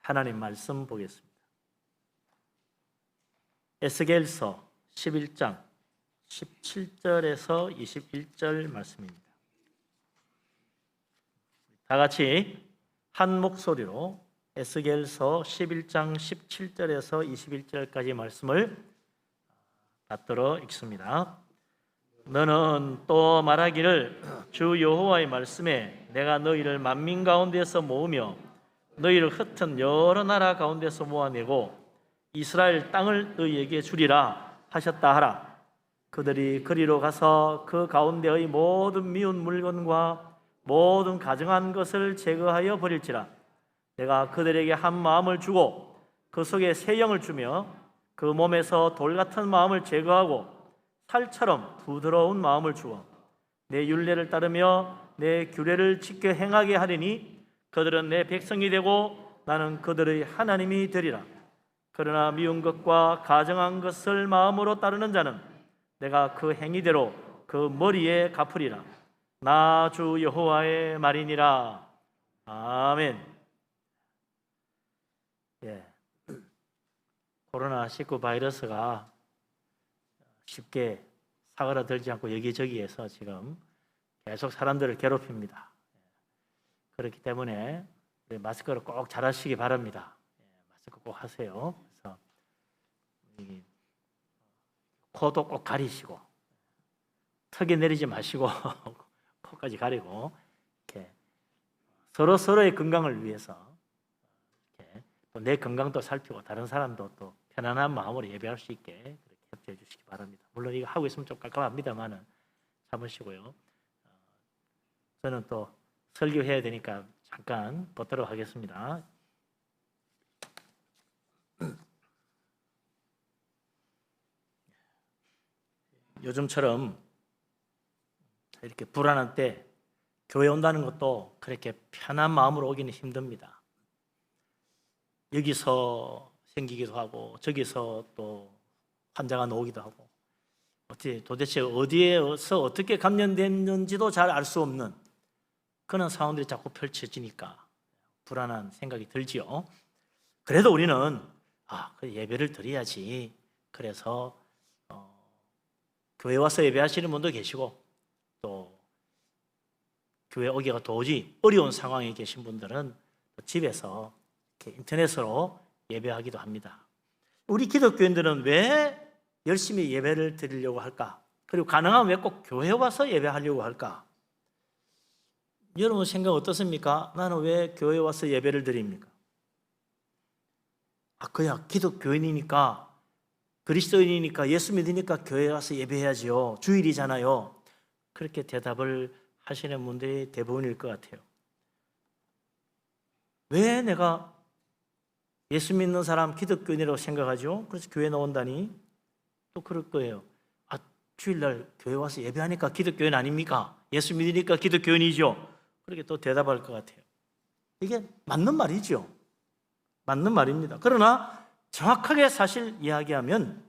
하나님 말씀 보겠습니다. 에스겔서 11장 17절에서 21절 말씀입니다. 다 같이 한 목소리로 에스겔서 11장 17절에서 21절까지 말씀을 받들어 읽습니다. 너는 또 말하기를 주 여호와의 말씀에 내가 너희를 만민 가운데서 모으며 너희를 흩은 여러 나라 가운데서 모아내고 이스라엘 땅을 너희에게 주리라 하셨다 하라. 그들이 그리로 가서 그 가운데의 모든 미운 물건과 모든 가증한 것을 제거하여 버릴지라. 내가 그들에게 한 마음을 주고 그 속에 새 영을 주며 그 몸에서 돌 같은 마음을 제거하고 살처럼 부드러운 마음을 주어 내 율례를 따르며 내 규례를 지켜 행하게 하리니 그들은 내 백성이 되고 나는 그들의 하나님이 되리라. 그러나 미운 것과 가증한 것을 마음으로 따르는 자는 내가 그 행위대로 그 머리에 갚으리라. 나 주 여호와의 말이니라. 아멘. 코로나19 바이러스가 쉽게 사그라들지 않고 여기저기에서 지금 계속 사람들을 괴롭힙니다. 그렇기 때문에 마스크를 꼭 잘 하시기 바랍니다. 마스크 꼭 하세요. 그래서 코도 꼭 가리시고 턱에 내리지 마시고 코까지 가리고 이렇게 서로의 건강을 위해서 이렇게 또 내 건강도 살피고 다른 사람도 또 편안한 마음으로 예배할 수 있게 그렇게 협조해 주시기 바랍니다. 물론 이거 하고 있으면 좀 깜깜합니다만은 참으시고요. 저는 또 설교해야 되니까 잠깐 벗도록 하겠습니다. 요즘처럼 이렇게 불안한 때 교회 온다는 것도 그렇게 편한 마음으로 오기는 힘듭니다. 여기서 생기기도 하고 저기서 또 환자가 나오기도 하고 도대체 어디에서 어떻게 감염됐는지도 잘 알 수 없는 그런 상황들이 자꾸 펼쳐지니까 불안한 생각이 들지요. 그래도 우리는 그 예배를 드려야지. 그래서 교회 와서 예배하시는 분도 계시고 또 교회 오기가 도저히 어려운 상황에 계신 분들은 집에서 이렇게 인터넷으로 예배하기도 합니다. 우리 기독교인들은 왜 열심히 예배를 드리려고 할까? 그리고 가능하면 왜 꼭 교회 와서 예배하려고 할까? 여러분 생각 어떻습니까? 나는 왜 교회 와서 예배를 드립니까? 그야 기독교인이니까 그리스도인이니까 예수 믿으니까 교회 와서 예배해야지요. 주일이잖아요. 그렇게 대답을 하시는 분들이 대부분일 것 같아요. 왜 내가 예수 믿는 사람 기독교인이라고 생각하죠? 그래서 교회 나온다니? 또 그럴 거예요. 주일날 교회 와서 예배하니까 기독교인 아닙니까? 예수 믿으니까 기독교인이죠. 그렇게 또 대답할 것 같아요. 이게 맞는 말이죠. 맞는 말입니다. 그러나 정확하게 사실 이야기하면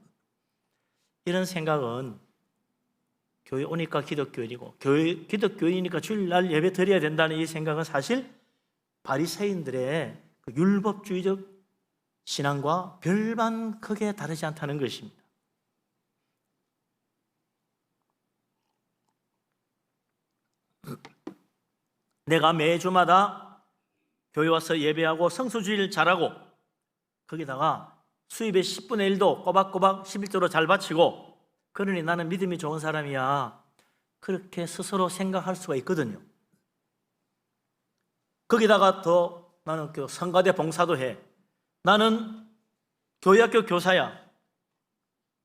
이런 생각은 교회 오니까 기독교인이고 기독교인이니까 주일날 예배 드려야 된다는 이 생각은 사실 바리새인들의 그 율법주의적 신앙과 별반 크게 다르지 않다는 것입니다. 내가 매주마다 교회 와서 예배하고 성수주의를 잘하고 거기다가 수입의 10분의 1도 꼬박꼬박 11조로 잘 바치고 그러니 나는 믿음이 좋은 사람이야. 그렇게 스스로 생각할 수가 있거든요. 거기다가 더 나는 성가대 봉사도 해. 나는 교회학교 교사야.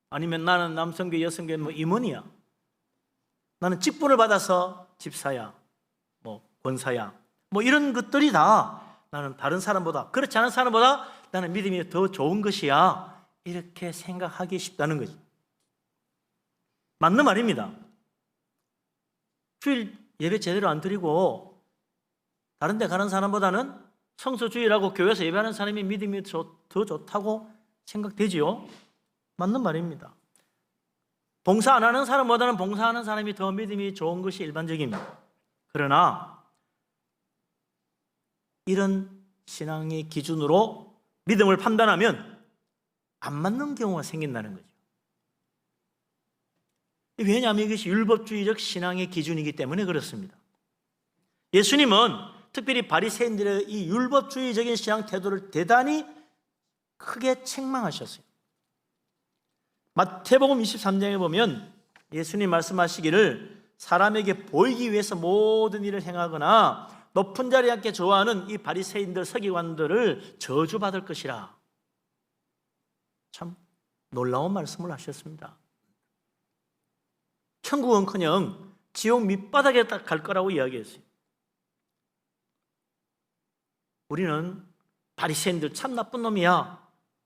아니면 나는 남성교, 여성교 임원이야. 나는 직분을 받아서 집사야. 권사야. 이런 것들이 다 나는 다른 사람보다, 그렇지 않은 사람보다 나는 믿음이 더 좋은 것이야. 이렇게 생각하기 쉽다는 거지. 맞는 말입니다. 주일 예배 제대로 안 드리고 다른 데 가는 사람보다는 성서주의라고 교회에서 예배하는 사람이 믿음이 더 좋다고 생각되지요. 맞는 말입니다. 봉사 안 하는 사람보다는 봉사하는 사람이 더 믿음이 좋은 것이 일반적입니다. 그러나 이런 신앙의 기준으로 믿음을 판단하면 안 맞는 경우가 생긴다는 거죠. 왜냐하면 이것이 율법주의적 신앙의 기준이기 때문에 그렇습니다. 예수님은 특별히 바리새인들의 이 율법주의적인 신앙 태도를 대단히 크게 책망하셨어요. 마태복음 23장에 보면 예수님 말씀하시기를 사람에게 보이기 위해서 모든 일을 행하거나 높은 자리에 앉게 좋아하는 이 바리새인들 서기관들을 저주받을 것이라. 참 놀라운 말씀을 하셨습니다. 천국은커녕 지옥 밑바닥에 딱 갈 거라고 이야기했어요. 우리는 바리새인들 참 나쁜 놈이야,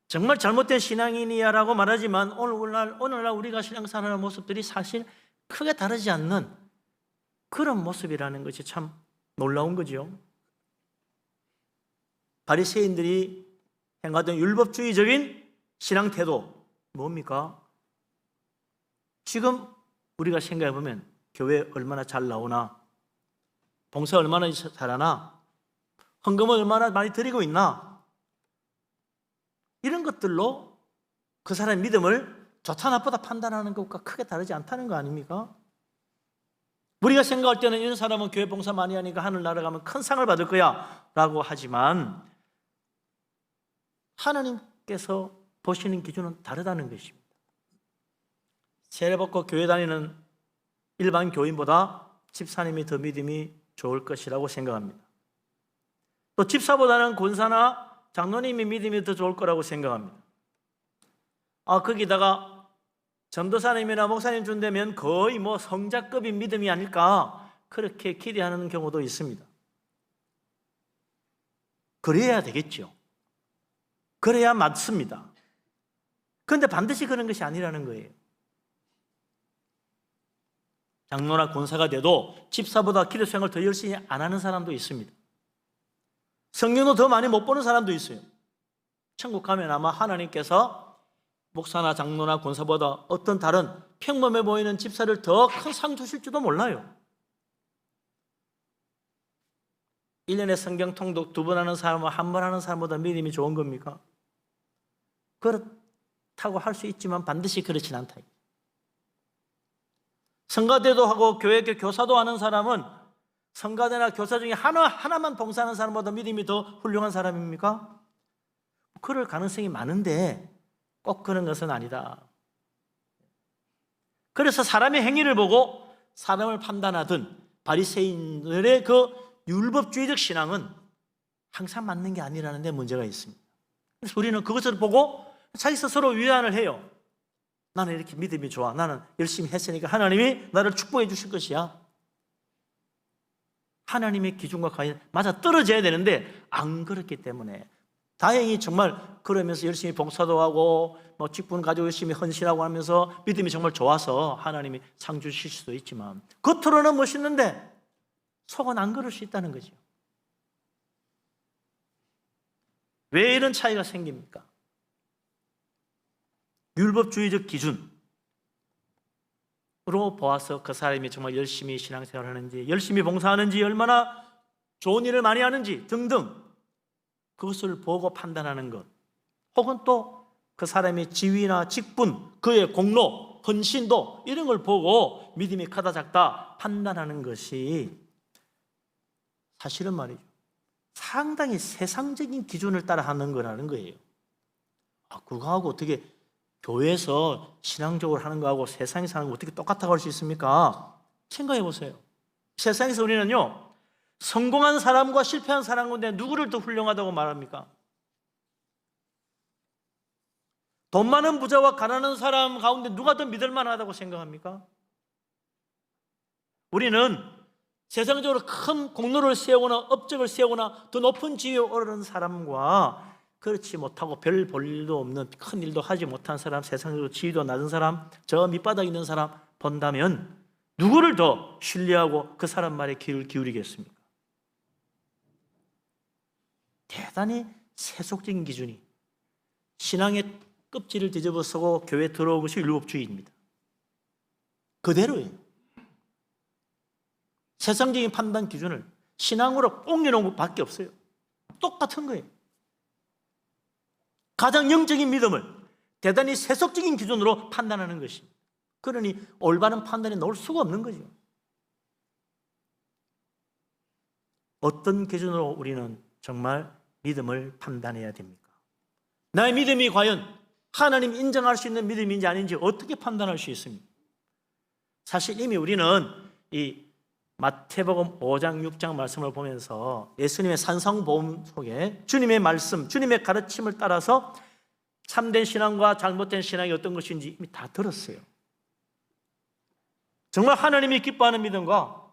정말 잘못된 신앙인이야 라고 말하지만 오늘날 우리가 신앙생활하는 모습들이 사실 크게 다르지 않는 그런 모습이라는 것이 참 놀라운 거죠. 바리새인들이 행하던 율법주의적인 신앙 태도 뭡니까? 지금 우리가 생각해 보면 교회 얼마나 잘 나오나, 봉사 얼마나 잘하나, 헌금을 얼마나 많이 드리고 있나, 이런 것들로 그 사람의 믿음을 좋다 나쁘다 판단하는 것과 크게 다르지 않다는 거 아닙니까? 우리가 생각할 때는 이런 사람은 교회 봉사 많이 하니까 하늘나라 가면 큰 상을 받을 거야 라고 하지만 하나님께서 보시는 기준은 다르다는 것입니다. 세례받고 교회 다니는 일반 교인보다 집사님이 더 믿음이 좋을 것이라고 생각합니다. 또 집사보다는 권사나 장로님이 믿음이 더 좋을 거라고 생각합니다. 거기다가 전도사님이나 목사님 준다면 거의 성자급인 믿음이 아닐까, 그렇게 기대하는 경우도 있습니다. 그래야 되겠죠. 그래야 맞습니다. 그런데 반드시 그런 것이 아니라는 거예요. 장로나 권사가 돼도 집사보다 기도 생활을 더 열심히 안 하는 사람도 있습니다. 성경도 더 많이 못 보는 사람도 있어요. 천국 가면 아마 하나님께서 목사나 장로나 권사보다 어떤 다른 평범해 보이는 집사를 더 큰 상 주실지도 몰라요. 1년에 성경 통독 2번 하는 사람과 1번 하는 사람보다 믿음이 좋은 겁니까? 그렇다고 할 수 있지만 반드시 그렇진 않다. 성가대도 하고 교회 교사도 하는 사람은 성가대나 교사 중에 하나만 봉사하는 사람보다 믿음이 더 훌륭한 사람입니까? 그럴 가능성이 많은데 꼭 그런 것은 아니다. 그래서 사람의 행위를 보고 사람을 판단하던 바리새인들의 그 율법주의적 신앙은 항상 맞는 게 아니라는 데 문제가 있습니다. 그래서 우리는 그것을 보고 자기 스스로 위안을 해요. 나는 이렇게 믿음이 좋아, 나는 열심히 했으니까 하나님이 나를 축복해 주실 것이야. 하나님의 기준과 과연 맞아 떨어져야 되는데 안 그렇기 때문에 다행히 정말 그러면서 열심히 봉사도 하고 직분 가지고 열심히 헌신하고 하면서 믿음이 정말 좋아서 하나님이 상 주실 수도 있지만 겉으로는 멋있는데 속은 안 그럴 수 있다는 거죠. 왜 이런 차이가 생깁니까? 율법주의적 기준으로 보아서 그 사람이 정말 열심히 신앙생활을 하는지, 열심히 봉사하는지, 얼마나 좋은 일을 많이 하는지 등등 그것을 보고 판단하는 것, 혹은 또 그 사람의 지위나 직분, 그의 공로, 헌신도 이런 걸 보고 믿음이 크다 작다 판단하는 것이 사실은 말이죠, 상당히 세상적인 기준을 따라 하는 거라는 거예요. 그거하고 어떻게 교회에서 신앙적으로 하는 거하고 세상에서 하는 거 어떻게 똑같다고 할 수 있습니까? 생각해 보세요. 세상에서 우리는요, 성공한 사람과 실패한 사람 가운데 누구를 더 훌륭하다고 말합니까? 돈 많은 부자와 가난한 사람 가운데 누가 더 믿을 만하다고 생각합니까? 우리는 세상적으로 큰 공로를 세우거나 업적을 세우거나 더 높은 지위에 오르는 사람과 그렇지 못하고 별 볼 일도 없는 큰 일도 하지 못한 사람, 세상적으로 지위도 낮은 사람, 저 밑바닥에 있는 사람 본다면 누구를 더 신뢰하고 그 사람 말에 귀를 기울이겠습니까? 대단히 세속적인 기준이 신앙의 껍질을 뒤집어쓰고 교회에 들어온 것이 율법주의입니다. 그대로예요. 세상적인 판단 기준을 신앙으로 옮겨놓은 것밖에 없어요. 똑같은 거예요. 가장 영적인 믿음을 대단히 세속적인 기준으로 판단하는 것입니다. 그러니 올바른 판단에 놓을 수가 없는 거죠. 어떤 기준으로 우리는 정말 믿음을 판단해야 됩니까? 나의 믿음이 과연 하나님 인정할 수 있는 믿음인지 아닌지 어떻게 판단할 수 있습니까? 사실 이미 우리는 이 마태복음 5장 6장 말씀을 보면서 예수님의 산상보험 속에 주님의 말씀, 주님의 가르침을 따라서 참된 신앙과 잘못된 신앙이 어떤 것인지 이미 다 들었어요. 정말 하나님이 기뻐하는 믿음과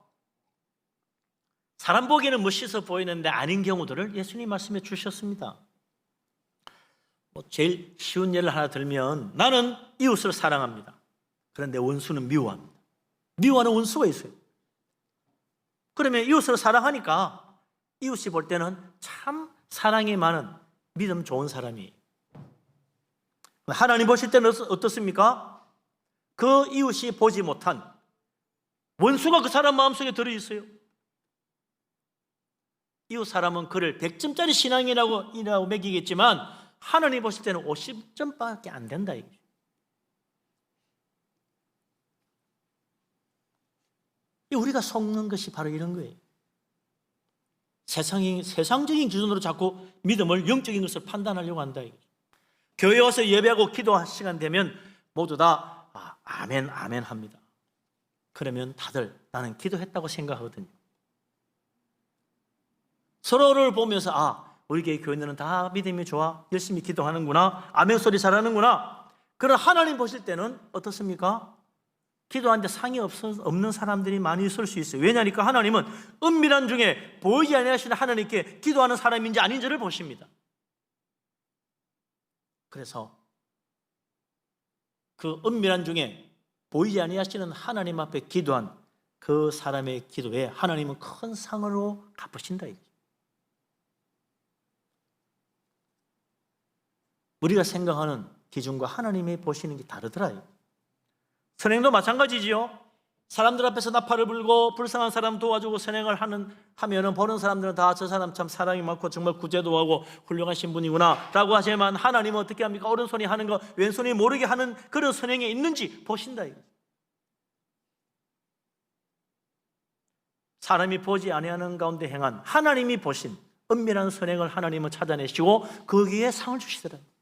사람 보기에는 멋있어 보이는데 아닌 경우들을 예수님 말씀해 주셨습니다. 제일 쉬운 예를 하나 들면 나는 이웃을 사랑합니다. 그런데 원수는 미워합니다. 미워하는 원수가 있어요. 그러면 이웃을 사랑하니까 이웃이 볼 때는 참 사랑이 많은 믿음 좋은 사람이에요. 하나님 보실 때는 어떻습니까? 그 이웃이 보지 못한 원수가 그 사람 마음속에 들어있어요. 이웃 사람은 그를 100점짜리 신앙이라고 매기겠지만 하나님 보실 때는 50점밖에 안 된다. 우리가 속는 것이 바로 이런 거예요. 세상적인 기준으로 자꾸 믿음을, 영적인 것을 판단하려고 한다. 교회 와서 예배하고 기도할 시간 되면 모두 다 아멘, 아멘 합니다. 그러면 다들 나는 기도했다고 생각하거든요. 서로를 보면서 우리 교회는 다 믿음이 좋아, 열심히 기도하는구나, 아멘 소리 잘하는구나. 그러나 하나님 보실 때는 어떻습니까? 기도하는데 상이 없는 사람들이 많이 있을 수 있어요. 왜냐니까 하나님은 은밀한 중에 보이지 아니하시는 하나님께 기도하는 사람인지 아닌지를 보십니다. 그래서 그 은밀한 중에 보이지 아니하시는 하나님 앞에 기도한 그 사람의 기도에 하나님은 큰 상으로 갚으신다. 우리가 생각하는 기준과 하나님이 보시는 게 다르더라요. 선행도 마찬가지지요. 사람들 앞에서 나팔을 불고 불쌍한 사람 도와주고 선행을 하면은 보는 사람들은 다 저 사람 참 사랑이 많고 정말 구제도 하고 훌륭하신 분이구나 라고 하지만 하나님은 어떻게 합니까? 오른손이 하는 거 왼손이 모르게 하는 그런 선행이 있는지 보신다. 사람이 보지 아니하는 가운데 행한 하나님이 보신 은밀한 선행을 하나님은 찾아내시고 거기에 상을 주시더라고요.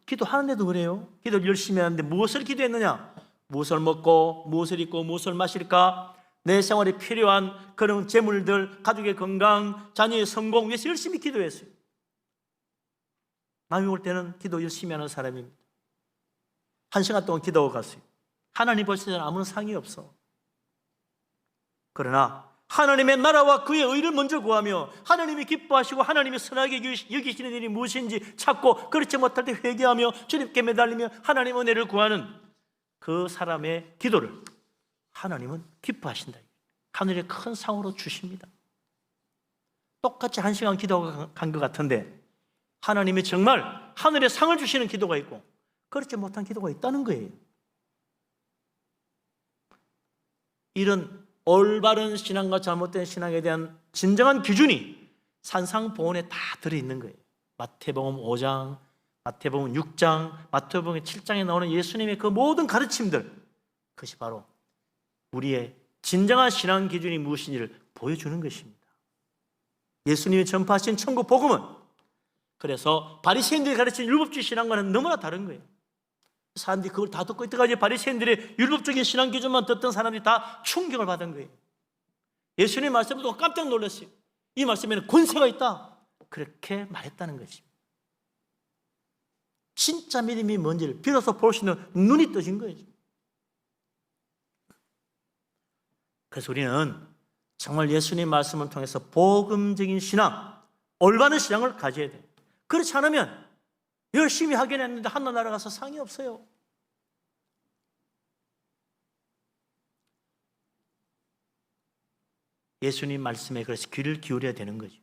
기도하는데도 그래요. 기도를 열심히 하는데 무엇을 기도했느냐? 무엇을 먹고 무엇을 입고 무엇을 마실까? 내 생활에 필요한 그런 재물들, 가족의 건강, 자녀의 성공 위해서 열심히 기도했어요. 남이 올 때는 기도 열심히 하는 사람입니다. 1시간 동안 기도하고 갔어요. 하나님 보실 때는 아무런 상이 없어. 그러나 하나님의 나라와 그의 의를 먼저 구하며 하나님이 기뻐하시고 하나님이 선하게 여기시는 일이 무엇인지 찾고 그렇지 못할 때 회개하며 주님께 매달리며 하나님의 은혜를 구하는 그 사람의 기도를 하나님은 기뻐하신다. 하늘의 큰 상으로 주십니다. 똑같이 1시간 기도가 간 것 같은데 하나님이 정말 하늘의 상을 주시는 기도가 있고 그렇지 못한 기도가 있다는 거예요. 이런 올바른 신앙과 잘못된 신앙에 대한 진정한 기준이 산상보훈에 다 들어있는 거예요. 마태복음 5장, 마태복음 6장, 마태복음 7장에 나오는 예수님의 그 모든 가르침들, 그것이 바로 우리의 진정한 신앙 기준이 무엇인지를 보여주는 것입니다. 예수님이 전파하신 천국 복음은 그래서 바리새인들이 가르친 율법주의 신앙과는 너무나 다른 거예요. 사람들이 그걸 다 듣고 있다가 이제 바리새인들의 율법적인 신앙 기준만 듣던 사람들이 다 충격을 받은 거예요. 예수님 말씀을 듣고 깜짝 놀랐어요. 이 말씀에는 권세가 있다. 그렇게 말했다는 것입니다. 진짜 믿음이 뭔지를 비로소 볼 수 있는 눈이 떠진 거예요. 그래서 우리는 정말 예수님 말씀을 통해서 복음적인 신앙, 올바른 신앙을 가져야 돼요. 그렇지 않으면 열심히 하긴 했는데 하늘나라 가서 상이 없어요. 예수님 말씀에 그래서 귀를 기울여야 되는 거죠.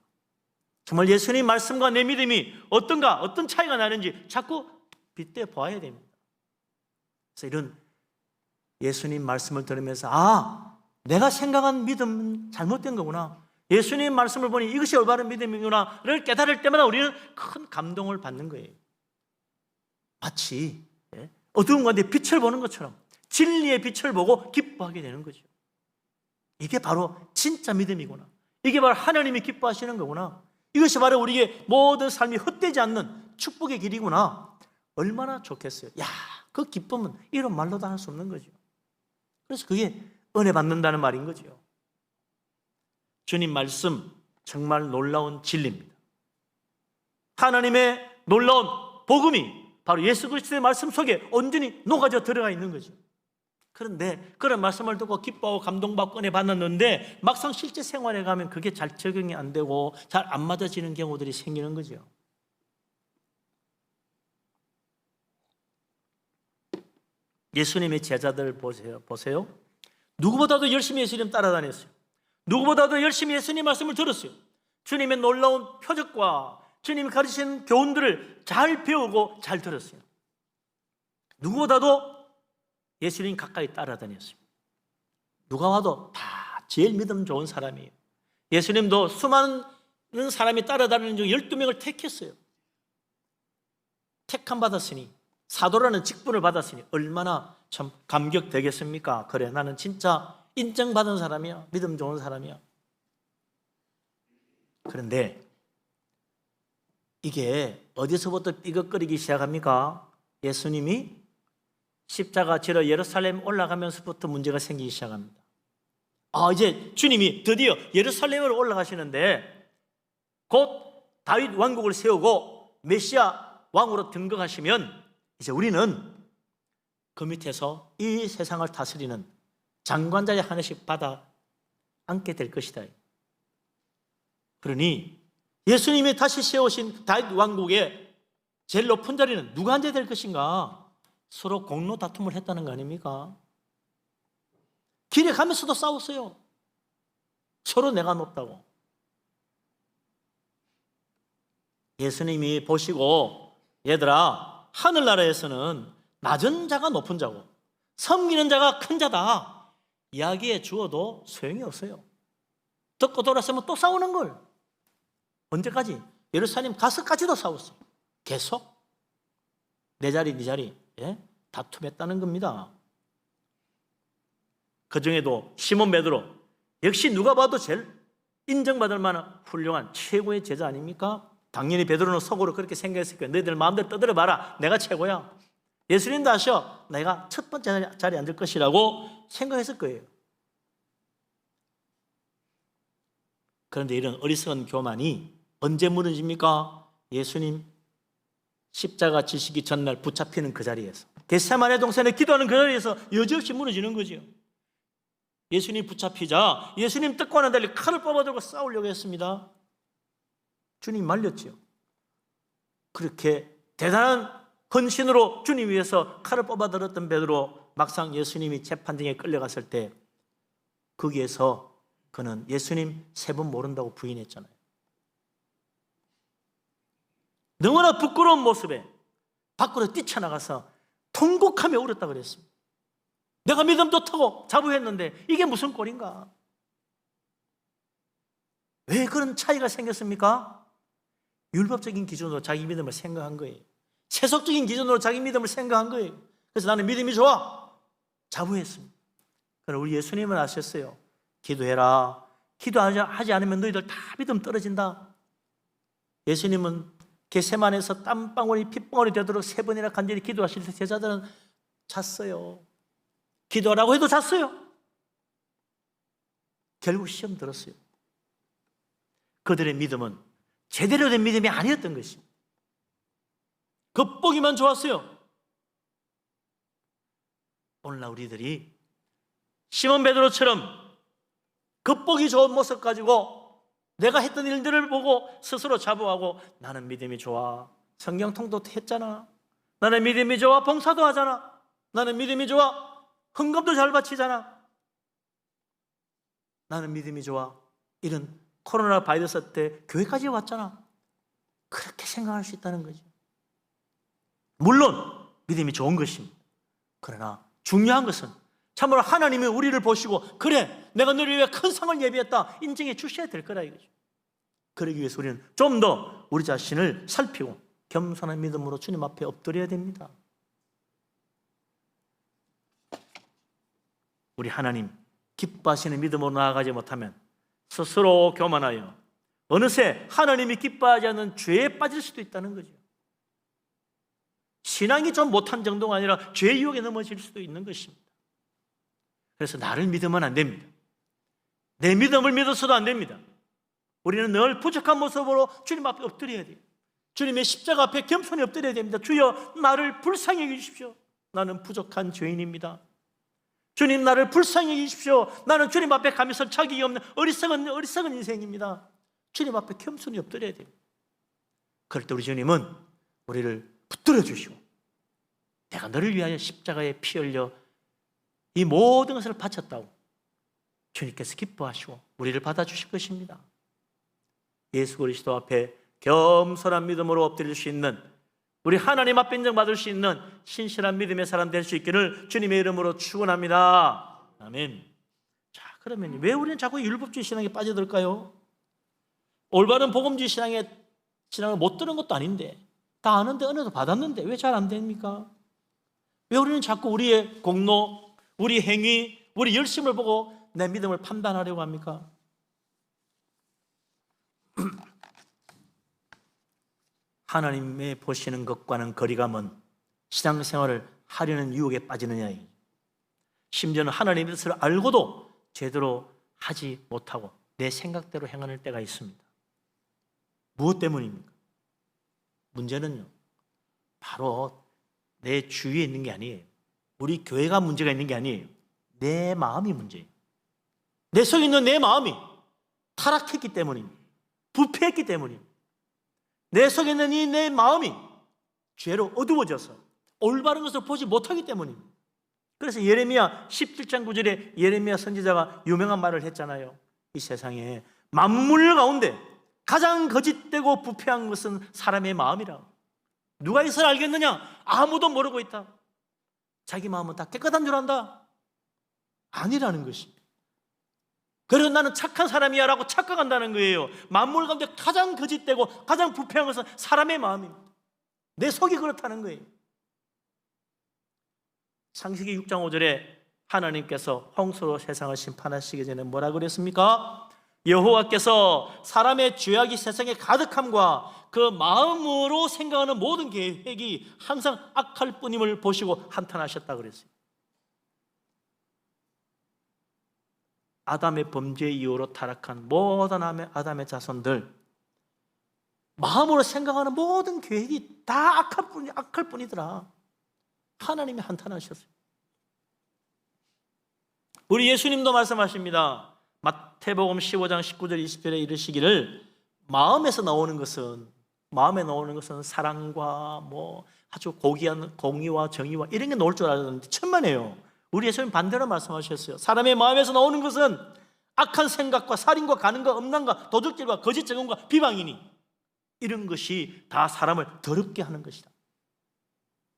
정말 예수님 말씀과 내 믿음이 어떤가, 어떤 차이가 나는지 자꾸 빗대 보아야 됩니다. 그래서 이런 예수님 말씀을 들으면서 내가 생각한 믿음은 잘못된 거구나, 예수님 말씀을 보니 이것이 올바른 믿음이구나를 깨달을 때마다 우리는 큰 감동을 받는 거예요. 마치 어두운 가운데 빛을 보는 것처럼 진리의 빛을 보고 기뻐하게 되는 거죠. 이게 바로 진짜 믿음이구나, 이게 바로 하나님이 기뻐하시는 거구나, 이것이 바로 우리의 모든 삶이 헛되지 않는 축복의 길이구나. 얼마나 좋겠어요. 야, 그 기쁨은 이런 말로도 할 수 없는 거죠. 그래서 그게 은혜 받는다는 말인 거죠. 주님 말씀 정말 놀라운 진리입니다. 하나님의 놀라운 복음이 바로 예수 그리스도의 말씀 속에 온전히 녹아져 들어가 있는 거죠. 그런데 그런 말씀을 듣고 기뻐하고 감동받고 은혜 받았는데 막상 실제 생활에 가면 그게 잘 적용이 안 되고 잘 안 맞아지는 경우들이 생기는 거죠. 예수님의 제자들 보세요. 누구보다도 열심히 예수님 따라다녔어요. 누구보다도 열심히 예수님 말씀을 들었어요. 주님의 놀라운 표적과 주님이 가르치신 교훈들을 잘 배우고 잘 들었어요. 누구보다도 예수님 가까이 따라다녔어요. 누가 와도 다 제일 믿음 좋은 사람이에요. 예수님도 수많은 사람이 따라다니는 중 12명을 택했어요. 택함 받았으니, 사도라는 직분을 받았으니 얼마나 참 감격되겠습니까? 그래, 나는 진짜 인정받은 사람이야, 믿음 좋은 사람이야. 그런데 이게 어디서부터 삐걱거리기 시작합니까? 예수님이 십자가 지러 예루살렘 올라가면서부터 문제가 생기기 시작합니다. 이제 주님이 드디어 예루살렘으로 올라가시는데 곧 다윗 왕국을 세우고 메시아 왕으로 등극하시면 이제 우리는 그 밑에서 이 세상을 다스리는 장관자의 하나씩 받아 앉게 될 것이다. 그러니 예수님이 다시 세우신 다윗 왕국의 제일 높은 자리는 누가 앉아야 될 것인가? 서로 공로 다툼을 했다는 거 아닙니까? 길에 가면서도 싸웠어요. 서로 내가 높다고. 예수님이 보시고, 얘들아, 하늘나라에서는 낮은 자가 높은 자고 섬기는 자가 큰 자다 이야기해 주어도 소용이 없어요. 듣고 돌아서면 또 싸우는 걸. 언제까지? 예루살렘 가서까지도 싸웠어요. 계속 내 자리 네 자리 다툼했다는 겁니다. 그 중에도 시몬 베드로, 역시 누가 봐도 제일 인정받을 만한 훌륭한 최고의 제자 아닙니까? 당연히 베드로는 속으로 그렇게 생각했을 거예요. 너희들 마음대로 떠들어봐라, 내가 최고야. 예수님도 아셔, 내가 첫 번째 자리에 앉을 것이라고 생각했을 거예요. 그런데 이런 어리석은 교만이 언제 무너집니까? 예수님 십자가 지시기 전날 붙잡히는 그 자리에서, 겟세마네 동산에 기도하는 그 자리에서 여지없이 무너지는 거죠. 예수님 붙잡히자 예수님 뜻과는 달리 칼을 뽑아들고 싸우려고 했습니다. 주님 말렸지요. 그렇게 대단한 헌신으로 주님 위해서 칼을 뽑아들었던 베드로, 막상 예수님이 재판정에 끌려갔을 때 거기에서 그는 예수님 세 번 모른다고 부인했잖아요. 너무나 부끄러운 모습에 밖으로 뛰쳐나가서 통곡하며 울었다고 그랬습니다. 내가 믿음도 타고 자부했는데 이게 무슨 꼴인가? 왜 그런 차이가 생겼습니까? 율법적인 기준으로 자기 믿음을 생각한 거예요. 세속적인 기준으로 자기 믿음을 생각한 거예요. 그래서 나는 믿음이 좋아, 자부했습니다. 그러나 우리 예수님은 아셨어요. 기도해라. 기도하지 않으면 너희들 다 믿음 떨어진다. 예수님은 겟세마네에서 땀방울이 핏방울이 되도록 3번이나 간절히 기도하실 때 제자들은 잤어요. 기도하라고 해도 잤어요. 결국 시험 들었어요. 그들의 믿음은 제대로 된 믿음이 아니었던 것입니다. 겉보기만 좋았어요. 오늘날 우리들이 시몬 베드로처럼 겉보기 좋은 모습 가지고 내가 했던 일들을 보고 스스로 자부하고, 나는 믿음이 좋아, 성경통도 했잖아, 나는 믿음이 좋아, 봉사도 하잖아, 나는 믿음이 좋아, 헌금도 잘 바치잖아, 나는 믿음이 좋아, 이런 코로나 바이러스 때 교회까지 왔잖아, 그렇게 생각할 수 있다는 거죠. 물론 믿음이 좋은 것입니다. 그러나 중요한 것은 참으로 하나님이 우리를 보시고, 그래, 내가 너를 위해 큰 상을 예비했다 인정해 주셔야 될 거라 이거죠. 그러기 위해서 우리는 좀 더 우리 자신을 살피고 겸손한 믿음으로 주님 앞에 엎드려야 됩니다. 우리 하나님 기뻐하시는 믿음으로 나아가지 못하면 스스로 교만하여 어느새 하나님이 기뻐하지 않는 죄에 빠질 수도 있다는 거죠. 신앙이 좀 못한 정도가 아니라 죄의 유혹에 넘어질 수도 있는 것입니다. 그래서 나를 믿으면 안 됩니다. 내 믿음을 믿어서도 안 됩니다. 우리는 늘 부족한 모습으로 주님 앞에 엎드려야 돼요. 주님의 십자가 앞에 겸손히 엎드려야 됩니다. 주여 나를 불쌍히 여기십시오. 나는 부족한 죄인입니다. 주님 나를 불쌍히 여기십시오. 나는 주님 앞에 감히 설 자격이 없는 어리석은 인생입니다. 주님 앞에 겸손히 엎드려야 돼요. 그럴 때 우리 주님은 우리를 붙들어 주시고 내가 너를 위하여 십자가에 피 흘려 이 모든 것을 바쳤다고 주님께서 기뻐하시고 우리를 받아주실 것입니다. 예수 그리스도 앞에 겸손한 믿음으로 엎드릴 수 있는 우리 하나님 앞에 인정받을 수 있는 신실한 믿음의 사람 될 수 있기를 주님의 이름으로 축원합니다. 아멘. 자, 그러면 왜 우리는 자꾸 율법주의 신앙에 빠져들까요? 올바른 복음주의 신앙을 못 들은 것도 아닌데 다 아는데 은혜도 받았는데 왜 잘 안 됩니까? 왜 우리는 자꾸 우리의 공로, 우리 행위, 우리 열심을 보고 내 믿음을 판단하려고 합니까? 하나님의 보시는 것과는 거리가 먼 신앙생활을 하려는 유혹에 빠지느냐. 심지어는 하나님의 뜻을 알고도 제대로 하지 못하고 내 생각대로 행하는 때가 있습니다. 무엇 때문입니까? 문제는요, 바로 내 주위에 있는 게 아니에요. 우리 교회가 문제가 있는 게 아니에요. 내 마음이 문제예요. 내 속에 있는 내 마음이 타락했기 때문입니다. 부패했기 때문입니다. 내 속에 있는 이 내 마음이 죄로 어두워져서 올바른 것을 보지 못하기 때문입니다. 그래서 예레미야 17장 9절에 예레미야 선지자가 유명한 말을 했잖아요. 이 세상에 만물 가운데 가장 거짓되고 부패한 것은 사람의 마음이라. 누가 이것을 알겠느냐? 아무도 모르고 있다. 자기 마음은 다 깨끗한 줄 안다. 아니라는 것입니다. 그래서 나는 착한 사람이야 라고 착각한다는 거예요. 만물 가운데 가장 거짓되고 가장 부패한 것은 사람의 마음입니다. 내 속이 그렇다는 거예요. 창세기 6장 5절에 하나님께서 홍수로 세상을 심판하시기 전에 뭐라 그랬습니까? 여호와께서 사람의 죄악이 세상에 가득함과 그 마음으로 생각하는 모든 계획이 항상 악할 뿐임을 보시고 한탄하셨다 그랬어요. 아담의 범죄 이후로 타락한 모든 아담의 자손들, 마음으로 생각하는 모든 계획이 다 악할 뿐이더라. 하나님이 한탄하셨어요. 우리 예수님도 말씀하십니다. 마태복음 15장 19절 20절에 이르시기를 마음에 나오는 것은 사랑과 아주 고귀한 공의와 정의와 이런 게 나올 줄 알았는데 천만에요. 우리 예수님 반대로 말씀하셨어요. 사람의 마음에서 나오는 것은 악한 생각과 살인과 간음과 음란과 도둑질과 거짓 증언과 비방이니 이런 것이 다 사람을 더럽게 하는 것이다.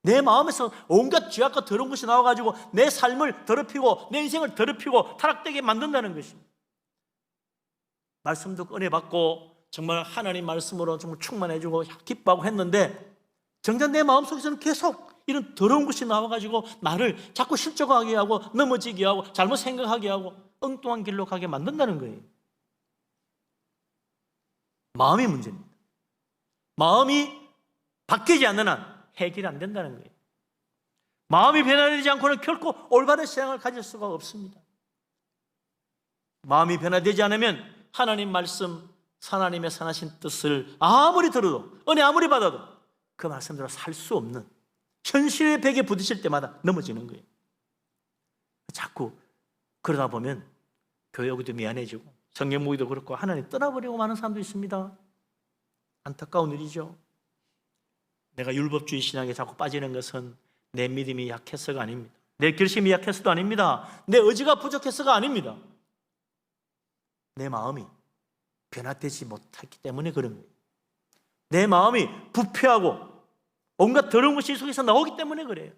내 마음에서 온갖 죄악과 더러운 것이 나와가지고 내 삶을 더럽히고 내 인생을 더럽히고 타락되게 만든다는 것입니다. 말씀 듣고 은혜 받고 정말 하나님 말씀으로 정말 충만해지고 기뻐하고 했는데 정작 내 마음속에서는 계속 이런 더러운 것이 나와가지고 나를 자꾸 실족하게 하고 넘어지게 하고 잘못 생각하게 하고 엉뚱한 길로 가게 만든다는 거예요. 마음이 문제입니다. 마음이 바뀌지 않는 한 해결이 안 된다는 거예요. 마음이 변화되지 않고는 결코 올바른 신앙을 가질 수가 없습니다. 마음이 변화되지 않으면 하나님 말씀, 하나님의 선하신 뜻을 아무리 들어도 은혜 아무리 받아도 그 말씀대로 살 수 없는 현실의 벽에 부딪힐 때마다 넘어지는 거예요. 자꾸 그러다 보면 교회 오기도 미안해지고 성경 보기도 그렇고 하나님 떠나버리고 많은 사람도 있습니다. 안타까운 일이죠. 내가 율법주의 신앙에 자꾸 빠지는 것은 내 믿음이 약해서가 아닙니다. 내 결심이 약해서도 아닙니다. 내 의지가 부족해서가 아닙니다. 내 마음이 변화되지 못했기 때문에 그런 거예요. 내 마음이 부패하고 온갖 더러운 것이 속에서 나오기 때문에 그래요.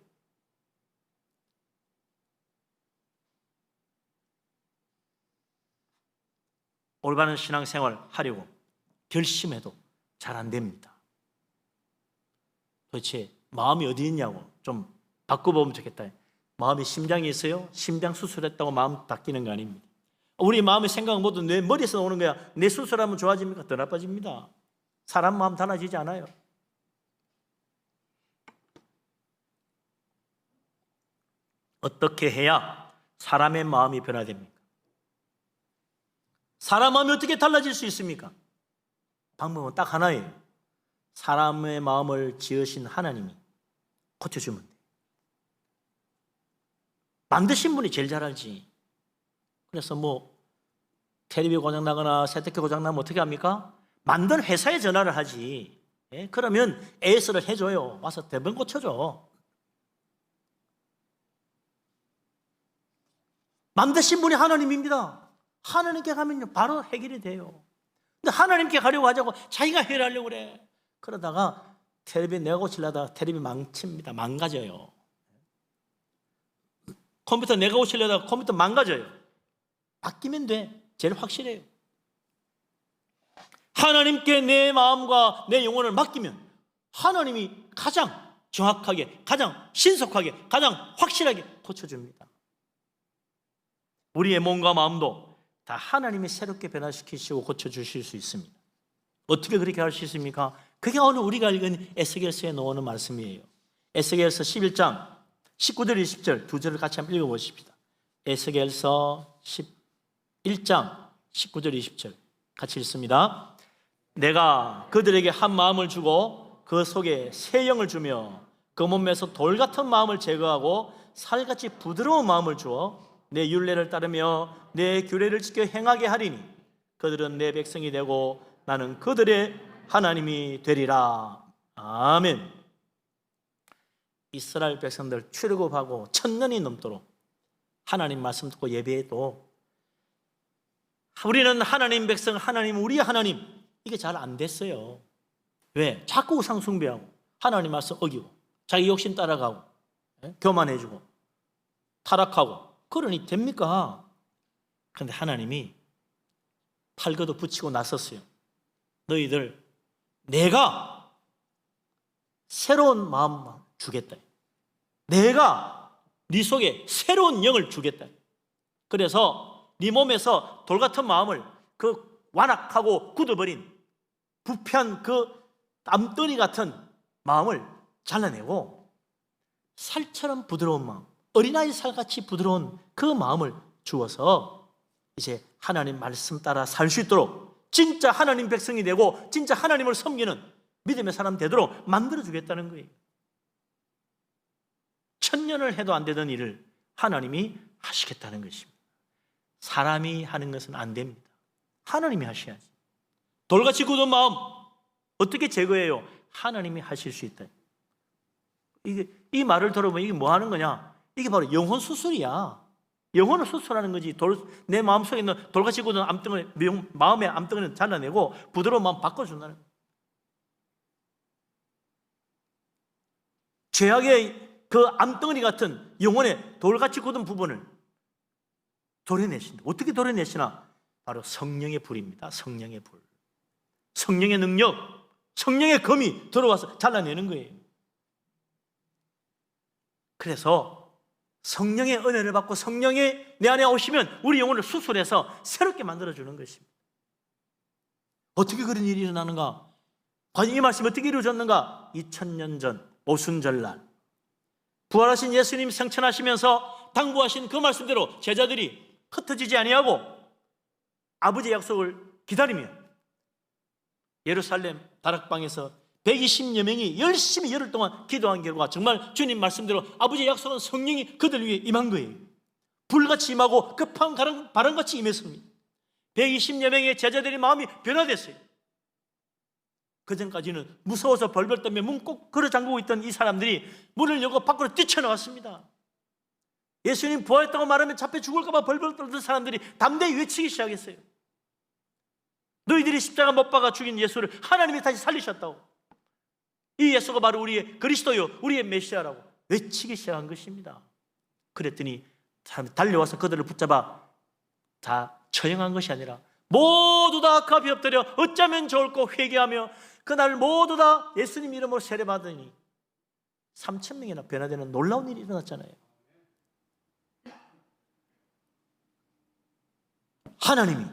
올바른 신앙생활 하려고 결심해도 잘 안 됩니다. 도대체 마음이 어디 있냐고 좀 바꿔보면 좋겠다. 마음이 심장이 있어요? 심장 수술했다고 마음 바뀌는 거 아닙니다. 우리 마음의 생각은 모두 내 머리에서 오는 거야. 내 수술하면 좋아집니까? 더 나빠집니다. 사람 마음 달라지지 않아요. 어떻게 해야 사람의 마음이 변화됩니까? 사람 마음이 어떻게 달라질 수 있습니까? 방법은 딱 하나예요. 사람의 마음을 지으신 하나님이 고쳐주면 돼요. 만드신 분이 제일 잘 알지. 그래서 텔레비 고장나거나 세탁기 고장나면 어떻게 합니까? 만든 회사에 전화를 하지. 그러면 AS를 해줘요. 와서 대번 고쳐줘. 만드신 분이 하나님입니다. 하나님께 가면요 바로 해결이 돼요. 근데 하나님께 가려고 하자고 자기가 해결하려고 그래. 그러다가 텔레비 내가 고치려다가 텔레비 망칩니다. 망가져요. 컴퓨터 내가 고치려다가 컴퓨터 망가져요. 바뀌면 돼. 제일 확실해요. 하나님께 내 마음과 내 영혼을 맡기면 하나님이 가장 정확하게, 가장 신속하게, 가장 확실하게 고쳐줍니다. 우리의 몸과 마음도 다 하나님이 새롭게 변화시키시고 고쳐주실 수 있습니다. 어떻게 그렇게 할 수 있습니까? 그게 오늘 우리가 읽은 에스겔서에 나오는 말씀이에요. 에스겔서 11장 19절 20절 두 절을 같이 한번 읽어보십시다. 에스겔서 11장 19절 20절 같이 읽습니다. 내가 그들에게 한 마음을 주고 그 속에 새 영을 주며 그 몸에서 돌 같은 마음을 제거하고 살같이 부드러운 마음을 주어 내 율례를 따르며 내 규례를 지켜 행하게 하리니 그들은 내 백성이 되고 나는 그들의 하나님이 되리라. 아멘. 이스라엘 백성들 출애굽하고 1000년이 넘도록 하나님 말씀 듣고 예배해도 우리는 하나님 백성, 하나님 우리 하나님 이게 잘 안 됐어요. 왜? 자꾸 우상 숭배하고 하나님 말씀 어기고 자기 욕심 따라가고 교만해지고 타락하고 그러니 됩니까? 그런데 하나님이 팔거도 붙이고 나섰어요. 너희들 내가 새로운 마음 주겠다. 내가 네 속에 새로운 영을 주겠다. 그래서 네 몸에서 돌 같은 마음을 그 완악하고 굳어버린 부패한 그 땀덩이 같은 마음을 잘라내고 살처럼 부드러운 마음, 어린아이 살같이 부드러운 그 마음을 주어서 이제 하나님 말씀 따라 살 수 있도록 진짜 하나님 백성이 되고 진짜 하나님을 섬기는 믿음의 사람 되도록 만들어주겠다는 거예요. 1000년을 해도 안 되던 일을 하나님이 하시겠다는 것입니다. 사람이 하는 것은 안 됩니다. 하나님이 하셔야지. 돌같이 굳은 마음 어떻게 제거해요? 하나님이 하실 수 있다. 이 말을 들어보면 이게 뭐 하는 거냐? 이게 바로 영혼 수술이야. 영혼을 수술하는 거지. 내 마음속에 있는 돌같이 굳은 암덩어리, 마음의 암덩어리는 잘라내고 부드러운 마음 바꿔준다는 거예요. 죄악의 그 암덩어리 같은 영혼의 돌같이 굳은 부분을 도려내신다. 어떻게 도려내시나? 바로 성령의 불입니다. 성령의 불. 성령의 능력, 성령의 검이 들어와서 잘라내는 거예요. 그래서 성령의 은혜를 받고 성령이 내 안에 오시면 우리 영혼을 수술해서 새롭게 만들어주는 것입니다. 어떻게 그런 일이 일어나는가? 과연 이 말씀이 어떻게 이루어졌는가? 2000년 전 오순절날 부활하신 예수님 성천하시면서 당부하신 그 말씀대로 제자들이 흩어지지 아니하고 아버지의 약속을 기다리며 예루살렘 다락방에서 120여 명이 열심히 열흘 동안 기도한 결과 정말 주님 말씀대로 아버지의 약속은 성령이 그들 위해 임한 거예요. 불같이 임하고 급한 바람같이 임했습니다. 120여 명의 제자들의 마음이 변화됐어요. 그전까지는 무서워서 벌벌 떨며 문 꼭 걸어 잠그고 있던 이 사람들이 문을 열고 밖으로 뛰쳐나왔습니다. 예수님 부활했다고 말하면 잡혀 죽을까 봐 벌벌 떨던 사람들이 담대히 외치기 시작했어요. 너희들이 십자가 못 박아 죽인 예수를 하나님이 다시 살리셨다고. 이 예수가 바로 우리의 그리스도요, 우리의 메시아라고 외치기 시작한 것입니다. 그랬더니 사람이 달려와서 그들을 붙잡아 다 처형한 것이 아니라 모두 다 그 앞에 엎드려 어쩌면 좋을까 회개하며 그날 모두 다 예수님 이름으로 세례받으니 3,000명이나 변화되는 놀라운 일이 일어났잖아요. 하나님이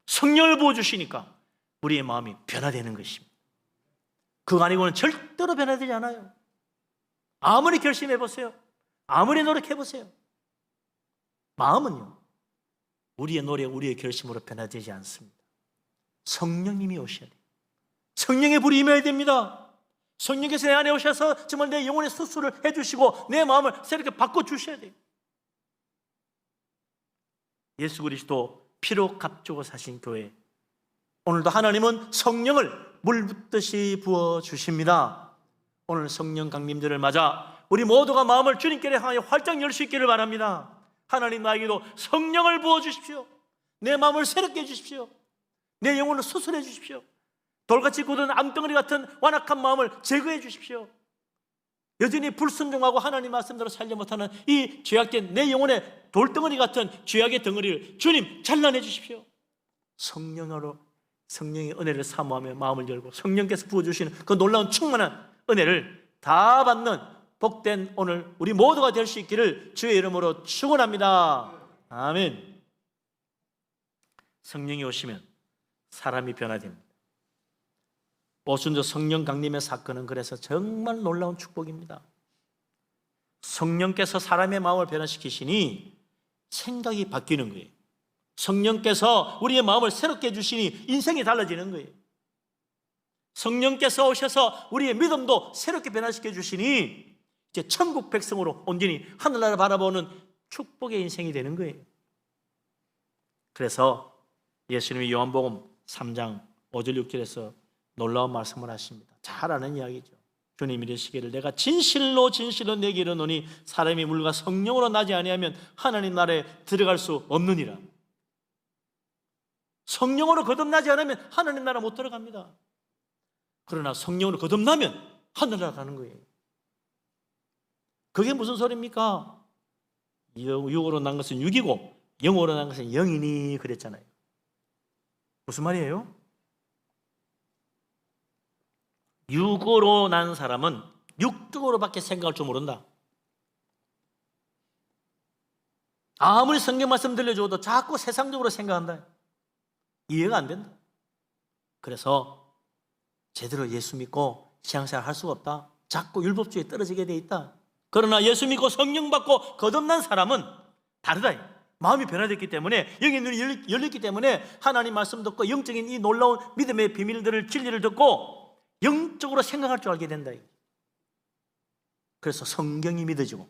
성령을 부어주시니까 우리의 마음이 변화되는 것입니다. 그거 아니고는 절대로 변화되지 않아요. 아무리 결심해보세요. 아무리 노력해보세요. 마음은요, 우리의 노력, 우리의 결심으로 변화되지 않습니다. 성령님이 오셔야 돼요. 성령의 불이 임해야 됩니다. 성령께서 내 안에 오셔서 정말 내 영혼의 수술을 해주시고 내 마음을 새롭게 바꿔주셔야 돼요. 예수 그리스도 피로 값주고 사신 교회, 오늘도 하나님은 성령을 물 붓듯이 부어주십니다. 오늘 성령 강림절을 맞아 우리 모두가 마음을 주님께로 향하여 활짝 열 수 있기를 바랍니다. 하나님, 나에게도 성령을 부어주십시오. 내 마음을 새롭게 해주십시오. 내 영혼을 수술해 주십시오. 돌같이 굳은 암덩어리 같은 완악한 마음을 제거해 주십시오. 여전히 불순종하고 하나님 말씀대로 살지 못하는 이 죄악된 내 영혼의 돌덩어리 같은 죄악의 덩어리를 주님 잘라내 주십시오. 성령으로, 성령의 은혜를 사모하며 마음을 열고 성령께서 부어주시는 그 놀라운 충만한 은혜를 다 받는 복된 오늘 우리 모두가 될 수 있기를 주의 이름으로 축원합니다. 아멘. 성령이 오시면 사람이 변화됩니다. 오순절 성령 강림의 사건은 그래서 정말 놀라운 축복입니다. 성령께서 사람의 마음을 변화시키시니 생각이 바뀌는 거예요. 성령께서 우리의 마음을 새롭게 해주시니 인생이 달라지는 거예요. 성령께서 오셔서 우리의 믿음도 새롭게 변화시켜 주시니 이제 천국 백성으로 온전히 하늘나라를 바라보는 축복의 인생이 되는 거예요. 그래서 예수님이 요한복음 3장 5절 6절에서 놀라운 말씀을 하십니다. 잘 아는 이야기죠. 주님이 이르시기를 내가 진실로 진실로 내게 이르노니 사람이 물과 성령으로 나지 아니하면 하나님 나라에 들어갈 수 없느니라. 성령으로 거듭나지 않으면 하나님 나라 못 들어갑니다. 그러나 성령으로 거듭나면 하늘나라 가는 거예요. 그게 무슨 소리입니까? 육으로 난 것은 육이고 영으로 난 것은 영이니 그랬잖아요. 무슨 말이에요? 육으로 난 사람은 육적으로밖에 생각할 줄 모른다. 아무리 성경 말씀 들려줘도 자꾸 세상적으로 생각한다. 이해가 안 된다. 그래서 제대로 예수 믿고 신앙생활 할 수가 없다. 자꾸 율법주의에 떨어지게 돼 있다. 그러나 예수 믿고 성령 받고 거듭난 사람은 다르다. 마음이 변화됐기 때문에, 영의 눈이 열렸기 때문에 하나님 말씀 듣고 영적인 이 놀라운 믿음의 비밀들을, 진리를 듣고 영적으로 생각할 줄 알게 된다. 그래서 성경이 믿어지고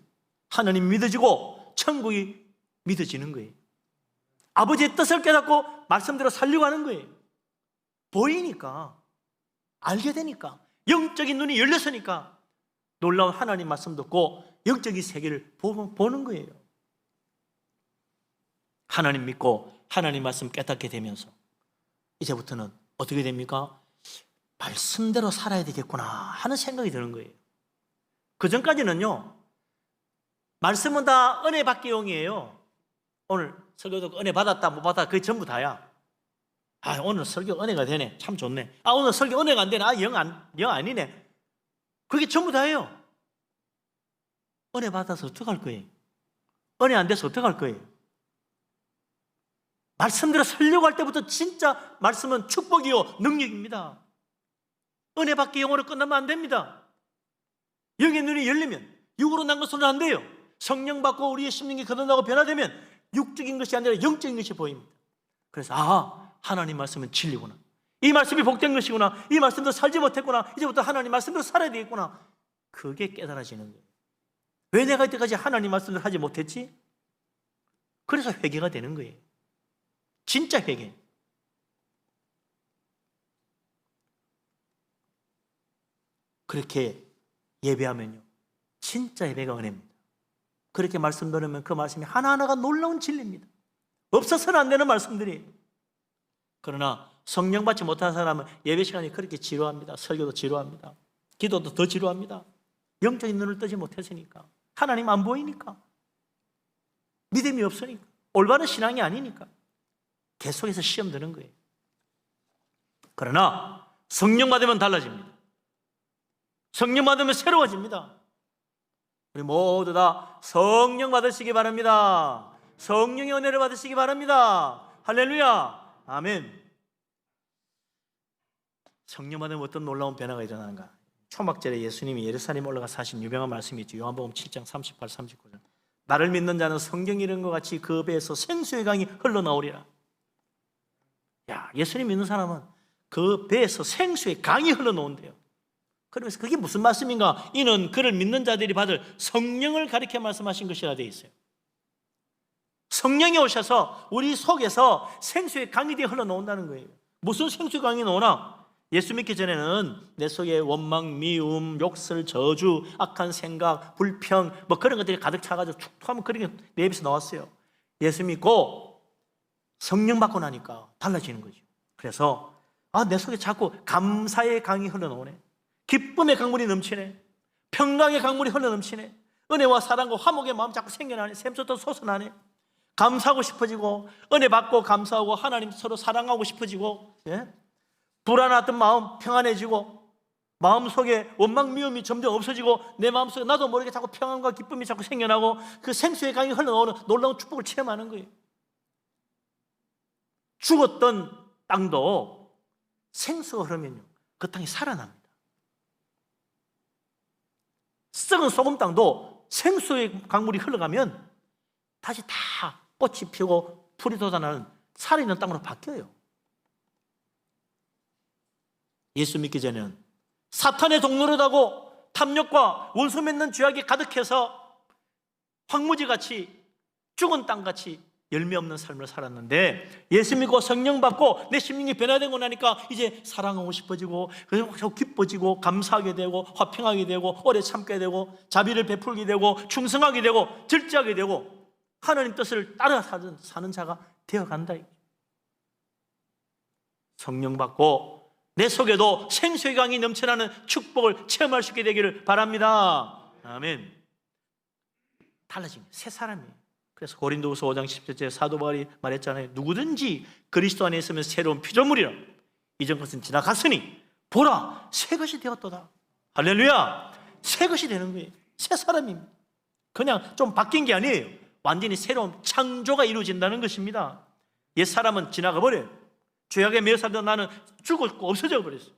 하나님 믿어지고 천국이 믿어지는 거예요. 아버지의 뜻을 깨닫고 말씀대로 살려고 하는 거예요. 보이니까, 알게 되니까, 영적인 눈이 열렸으니까 놀라운 하나님 말씀 듣고 영적인 세계를 보는 거예요. 하나님 믿고 하나님 말씀 깨닫게 되면서 이제부터는 어떻게 됩니까? 말씀대로 살아야 되겠구나 하는 생각이 드는 거예요. 그 전까지는요, 말씀은 다 은혜 받기용이에요. 오늘 설교도 은혜 받았다 못 받았다 그게 전부 다야. 아, 오늘 설교 은혜가 되네, 참 좋네. 아, 오늘 설교 은혜가 안 되네, 아, 영 아니네. 그게 전부 다예요. 은혜 받아서 어떡할 거예요? 은혜 안 돼서 어떡할 거예요? 말씀대로 살려고 할 때부터 진짜 말씀은 축복이요 능력입니다. 은혜 받기 영으로 끝나면 안 됩니다. 영의 눈이 열리면 육으로 난 것으로는 안 돼요. 성령 받고 우리의 심령이 거듭나고 변화되면 육적인 것이 아니라 영적인 것이 보입니다. 그래서 하나님 말씀은 진리구나, 이 말씀이 복된 것이구나, 이 말씀도 살지 못했구나, 이제부터 하나님 말씀대로 살아야 되겠구나, 그게 깨달아지는 거예요. 왜 내가 이때까지 하나님 말씀을 하지 못했지? 그래서 회개가 되는 거예요. 진짜 회개. 그렇게 예배하면요, 진짜 예배가 은혜입니다. 그렇게 말씀 들으면 그 말씀이 하나하나가 놀라운 진리입니다. 없어서는 안 되는 말씀들이에요. 그러나 성령 받지 못한 사람은 예배 시간이 그렇게 지루합니다. 설교도 지루합니다. 기도도 더 지루합니다. 영적인 눈을 뜨지 못했으니까, 하나님 안 보이니까, 믿음이 없으니까, 올바른 신앙이 아니니까 계속해서 시험 드는 거예요. 그러나 성령 받으면 달라집니다. 성령 받으면 새로워집니다. 우리 모두 다 성령 받으시기 바랍니다. 성령의 은혜를 받으시기 바랍니다. 할렐루야. 아멘. 성령 받으면 어떤 놀라운 변화가 일어나는가? 초막절에 예수님이 예루살렘에 올라가서 하신 유명한 말씀이 있죠. 요한복음 7장 38, 39절. 나를 믿는 자는 성경 이른 것 같이 그 배에서 생수의 강이 흘러나오리라. 야, 예수님 믿는 사람은 그 배에서 생수의 강이 흘러나온대요. 그러면서 그게 무슨 말씀인가? 이는 그를 믿는 자들이 받을 성령을 가리켜 말씀하신 것이라 되어 있어요. 성령이 오셔서 우리 속에서 생수의 강이 되어 흘러나온다는 거예요. 무슨 생수의 강이 나오나? 예수 믿기 전에는 내 속에 원망, 미움, 욕설, 저주, 악한 생각, 불평 뭐 그런 것들이 가득 차가지고 툭툭 하면 그런 게 내 입에서 나왔어요. 예수 믿고 성령 받고 나니까 달라지는 거죠. 그래서 내 속에 자꾸 감사의 강이 흘러나오네. 기쁨의 강물이 넘치네. 평강의 강물이 흘러넘치네. 은혜와 사랑과 화목의 마음 자꾸 생겨나네. 샘솟던 솟아나네. 감사하고 싶어지고 은혜 받고 감사하고 하나님 서로 사랑하고 싶어지고, 예? 불안했던 마음 평안해지고 마음속에 원망 미움이 점점 없어지고 내 마음속에 나도 모르게 자꾸 평안과 기쁨이 자꾸 생겨나고 그 생수의 강이 흘러나오는 놀라운 축복을 체험하는 거예요. 죽었던 땅도 생수가 흐르면요 그 땅이 살아납니다. 썩은 소금 땅도 생수의 강물이 흘러가면 다시 다 꽃이 피고 풀이 돋아나는 살아있는 땅으로 바뀌어요. 예수 믿기 전에는 사탄의 동료로 하고 탐욕과 원수 맺는 죄악이 가득해서 황무지같이 죽은 땅같이 열매 없는 삶을 살았는데 예수 믿고 성령 받고 내 심령이 변화되고 나니까 이제 사랑하고 싶어지고 기뻐지고 감사하게 되고 화평하게 되고 오래 참게 되고 자비를 베풀게 되고 충성하게 되고 절제하게 되고 하나님 뜻을 따라 사는 자가 되어간다. 성령 받고 내 속에도 생수의 강이 넘쳐나는 축복을 체험할 수 있게 되기를 바랍니다. 아멘. 달라집니다. 새 사람이에요. 그래서 고린도후서 5장 10절째 사도 바울이 말했잖아요. 누구든지 그리스도 안에 있으면 새로운 피조물이라. 이전 것은 지나갔으니 보라 새 것이 되었도다. 할렐루야. 새 것이 되는 거예요. 새 사람입니다. 그냥 좀 바뀐 게 아니에요. 완전히 새로운 창조가 이루어진다는 것입니다. 옛 사람은 지나가 버려요. 죄악에 매여 살던 나는 죽었고 없어져 버렸어요.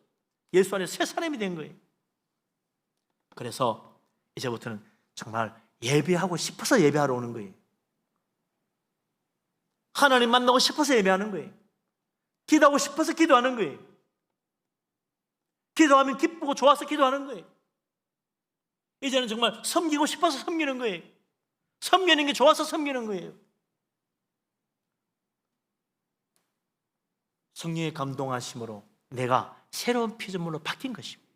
예수 안에 새 사람이 된 거예요. 그래서 이제부터는 정말 예배하고 싶어서 예배하러 오는 거예요. 하나님 만나고 싶어서 예배하는 거예요. 기도하고 싶어서 기도하는 거예요. 기도하면 기쁘고 좋아서 기도하는 거예요. 이제는 정말 섬기고 싶어서 섬기는 거예요. 섬기는 게 좋아서 섬기는 거예요. 성령의 감동하심으로 내가 새로운 피조물로 바뀐 것입니다.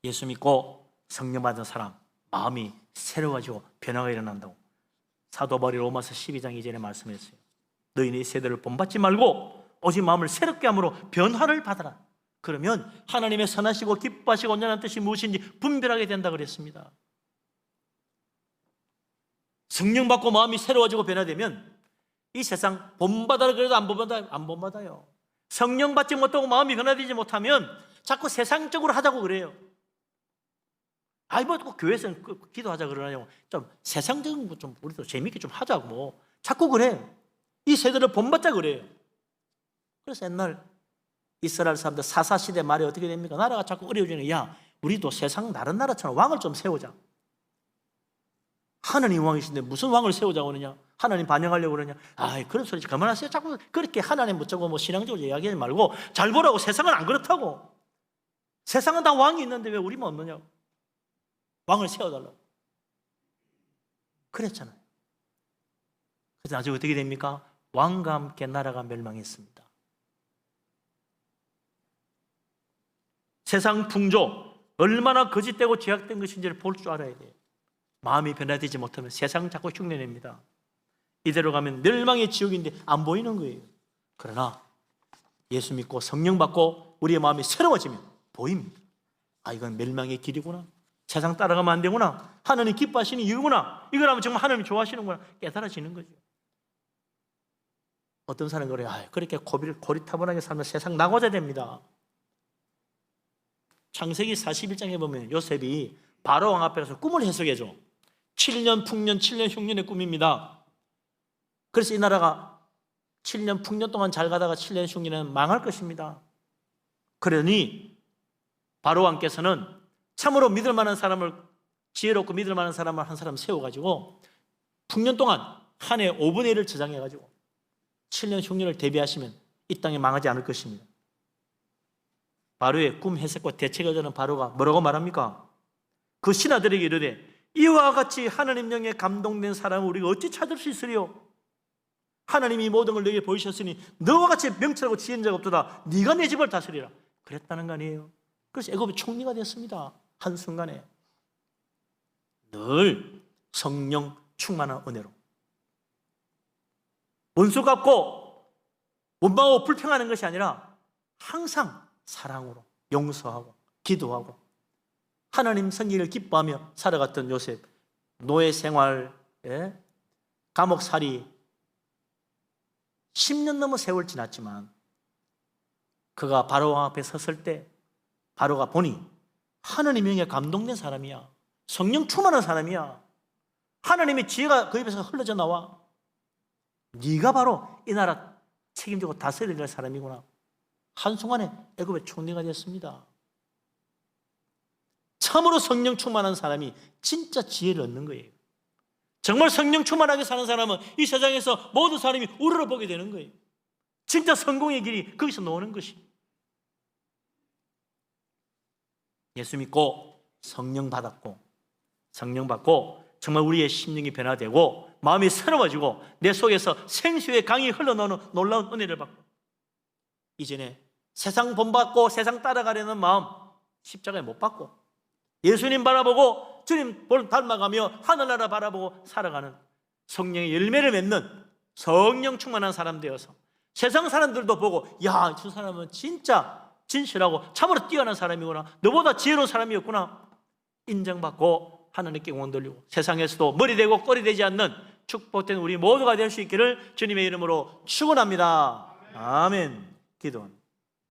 예수 믿고 성령 받은 사람 마음이 새로워지고 변화가 일어난다고 사도 바울이 로마서 12장 2절에 말씀했어요. 너희는 이 세대를 본받지 말고 오직 마음을 새롭게 함으로 변화를 받아라. 그러면 하나님의 선하시고 기뻐하시고 온전한 뜻이 무엇인지 분별하게 된다 그랬습니다. 성령 받고 마음이 새로워지고 변화되면 이 세상 본받아라 그래도 안 본받아요. 성령 받지 못하고 마음이 변화되지 못하면 자꾸 세상적으로 하자고 그래요. 뭐 교회에서는 기도하자 그러냐고. 좀 세상적인 거 좀 우리도 재밌게 좀 하자고 뭐. 자꾸 그래. 이 세대를 본받자 그래요. 그래서 옛날 이스라엘 사람들 사사시대 말이 어떻게 됩니까? 나라가 자꾸 어려워지는 야 우리도 세상 다른 나라처럼 왕을 좀 세우자. 하나님 왕이신데 무슨 왕을 세우자고 그러냐? 하나님 반영하려고 그러냐? 그런 소리 그만하세요. 자꾸 그렇게 하나님 붙잡고 뭐 신앙적으로 이야기하지 말고 잘 보라고. 세상은 안 그렇다고. 세상은 다 왕이 있는데 왜 우리만 없느냐고. 왕을 세워달라고 그랬잖아요. 그래서 나중에 어떻게 됩니까? 왕과 함께 나라가 멸망했습니다. 세상 풍조 얼마나 거짓되고 죄악된 것인지를 볼 줄 알아야 돼요. 마음이 변화되지 못하면 세상 자꾸 흉내냅니다. 이대로 가면 멸망의 지옥인데 안 보이는 거예요. 그러나 예수 믿고 성령 받고 우리의 마음이 새로워지면 보입니다. 이건 멸망의 길이구나. 세상 따라가면 안 되구나. 하나님 기뻐하시는 이유구나. 이걸 하면 정말 하나님 좋아하시는구나. 깨달아지는 거죠. 어떤 사람은 그래요. 그렇게 고리타분하게 살면 세상 나고자 됩니다. 창세기 41장에 보면 요셉이 바로 왕 앞에 가서 꿈을 해석해줘. 7년 풍년 7년 흉년의 꿈입니다. 그래서 이 나라가 7년 풍년 동안 잘 가다가 7년 흉년은 망할 것입니다. 그러니 바로 왕께서는 참으로 믿을 만한 사람을, 지혜롭고 믿을 만한 사람을 한 사람 세워가지고 풍년 동안 한 해 5분의 1을 저장해가지고 7년 흉년을 대비하시면 이 땅에 망하지 않을 것입니다. 바로의 꿈 해석과 대책을 저는 바로가 뭐라고 말합니까? 그 신하들에게 이르되 이와 같이 하나님 영에 감동된 사람을 우리가 어찌 찾을 수 있으리요? 하나님이 모든 걸 너에게 보이셨으니 너와 같이 명철하고 지혜인 자가 없도다. 네가 내 집을 다스리라. 그랬다는 거 아니에요? 그래서 애굽의 총리가 됐습니다. 한순간에. 늘 성령 충만한 은혜로. 원수 같고 원망하고 불평하는 것이 아니라 항상 사랑으로 용서하고 기도하고 하나님 선기를 기뻐하며 살아갔던 요셉. 노예 생활, 감옥살이 10년 넘은 세월 지났지만 그가 바로 왕 앞에 섰을 때 바로가 보니 하나님 영에 감동된 사람이야. 성령 충만한 사람이야. 하나님의 지혜가 그 입에서 흘러져 나와. 네가 바로 이 나라 책임지고 다스려야 될 사람이구나. 한순간에 애굽의 총리가 됐습니다. 참으로 성령 충만한 사람이 진짜 지혜를 얻는 거예요. 정말 성령 충만하게 사는 사람은 이 세상에서 모든 사람이 우러러보게 되는 거예요. 진짜 성공의 길이 거기서 나오는 것이. 예수 믿고 성령 받았고 성령 받고 정말 우리의 심령이 변화되고 마음이 새로워지고 내 속에서 생수의 강이 흘러나오는 놀라운 은혜를 받고 이전에 세상 본받고 세상 따라가려는 마음 십자가에 못 받고 예수님 바라보고 주님 닮아가며 하늘나라 바라보고 살아가는 성령의 열매를 맺는 성령 충만한 사람 되어서 세상 사람들도 보고 야, 저 사람은 진짜 진실하고 참으로 뛰어난 사람이구나. 너보다 지혜로운 사람이었구나. 인정받고 하나님께 영광 돌리고 세상에서도 머리 되고 꼬리 되지 않는 축복된 우리 모두가 될 수 있기를 주님의 이름으로 축원합니다. 아멘. 기도합니다.